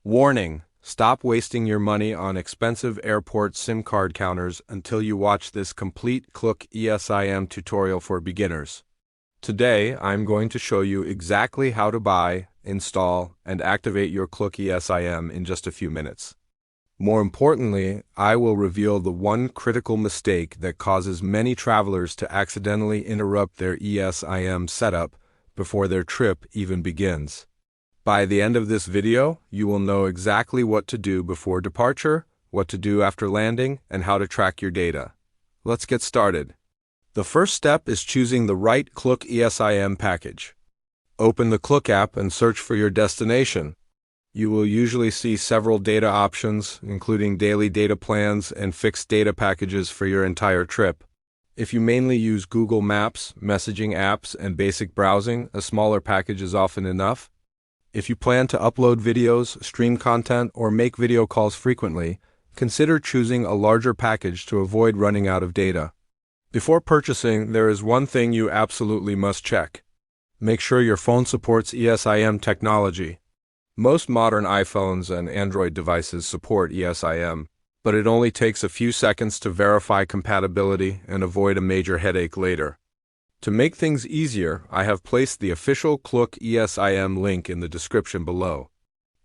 Warning: stop wasting your money on expensive airport SIM card counters until you watch this complete Klook eSIM tutorial for beginners. Today, I'm going to show you exactly how to buy, install, and activate your Klook eSIM in just a few minutes. More importantly, I will reveal the one critical mistake that causes many travelers to accidentally interrupt their eSIM setup before their trip even begins. By the end of this video, you will know exactly what to do before departure, what to do after landing, and how to track your data. Let's get started. The first step is choosing the right Klook eSIM package. Open the Klook app and search for your destination. You will usually see several data options, including daily data plans and fixed data packages for your entire trip. If you mainly use Google Maps, messaging apps, and basic browsing, a smaller package is often enough. If you plan to upload videos, stream content, or make video calls frequently, consider choosing a larger package to avoid running out of data. Before purchasing, there is one thing you absolutely must check. Make sure your phone supports eSIM technology. Most modern iPhones and Android devices support eSIM, but it only takes a few seconds to verify compatibility and avoid a major headache later. To make things easier, I have placed the official Klook eSIM link in the description below.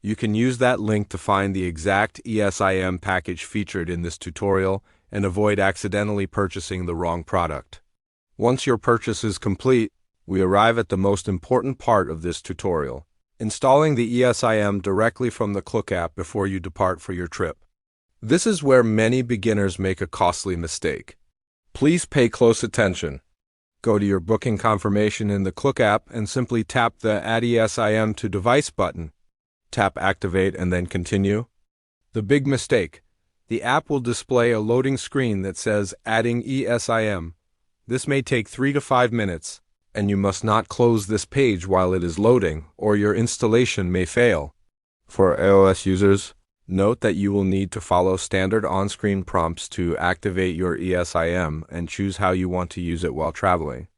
You can use that link to find the exact eSIM package featured in this tutorial and avoid accidentally purchasing the wrong product. Once your purchase is complete, we arrive at the most important part of this tutorial: installing the eSIM directly from the Klook app before you depart for your trip. This is where many beginners make a costly mistake. Please pay close attention. Go to your booking confirmation in the Klook app and simply tap the Add eSIM to Device button. Tap Activate and then Continue. The big mistake: the app will display a loading screen that says Adding eSIM. This may take 3 to 5 minutes, and you must not close this page while it is loading, or your installation may fail. For iOS users, note that you will need to follow standard on-screen prompts to activate your eSIM and choose how you want to use it while traveling.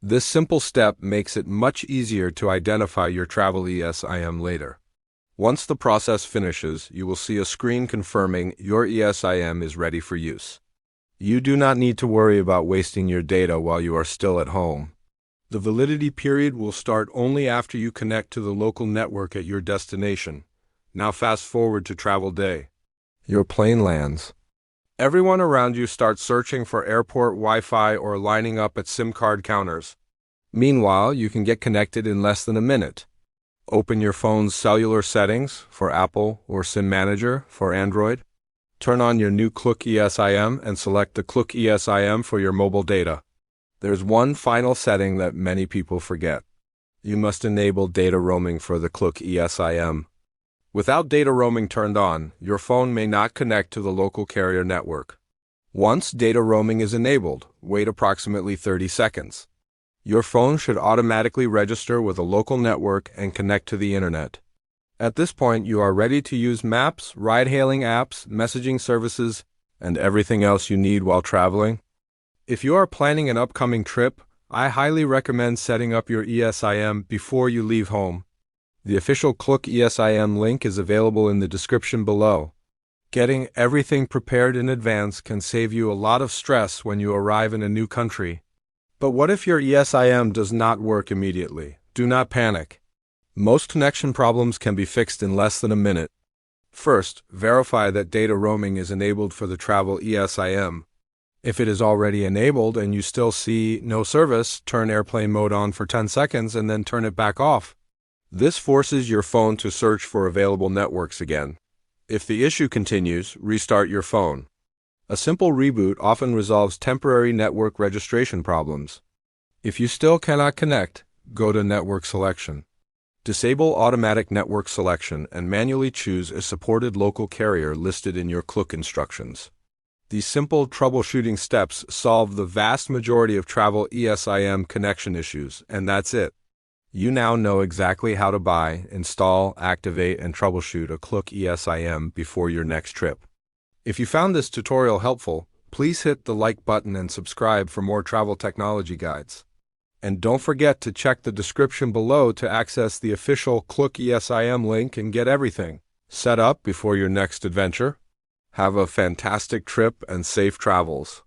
This simple step makes it much easier to identify your travel eSIM later. Once the process finishes, you will see a screen confirming your eSIM is ready for use. You do not need to worry about wasting your data while you are still at home. The validity period will start only after you connect to the local network at your destination. Now fast forward to travel day. Your plane lands. Everyone around you starts searching for airport Wi-Fi or lining up at SIM card counters. Meanwhile, you can get connected in less than a minute. Open your phone's cellular settings for Apple or SIM Manager for Android. Turn on your new Klook eSIM and select the Klook eSIM for your mobile data. There's one final setting that many people forget. You must enable data roaming for the Klook eSIM. Without data roaming turned on, your phone may not connect to the local carrier network. Once data roaming is enabled, wait approximately 30 seconds. Your phone should automatically register with a local network and connect to the internet. At this point, you are ready to use maps, ride-hailing apps, messaging services, and everything else you need while traveling. If you are planning an upcoming trip, I highly recommend setting up your eSIM before you leave home. The official Klook eSIM link is available in the description below. Getting everything prepared in advance can save you a lot of stress when you arrive in a new country. But what if your eSIM does not work immediately? Do not panic. Most connection problems can be fixed in less than a minute. First, verify that data roaming is enabled for the travel eSIM. If it is already enabled and you still see no service, turn airplane mode on for 10 seconds and then turn it back off. This forces your phone to search for available networks again. If the issue continues, restart your phone. A simple reboot often resolves temporary network registration problems. If you still cannot connect, go to Network Selection. Disable Automatic Network Selection and manually choose a supported local carrier listed in your Klook instructions. These simple troubleshooting steps solve the vast majority of travel eSIM connection issues, and that's it. You now know exactly how to buy, install, activate, and troubleshoot a Klook eSIM before your next trip. If you found this tutorial helpful, please hit the like button and subscribe for more travel technology guides. And don't forget to check the description below to access the official Klook eSIM link and get everything. Set up before your next adventure. Have a fantastic trip and safe travels.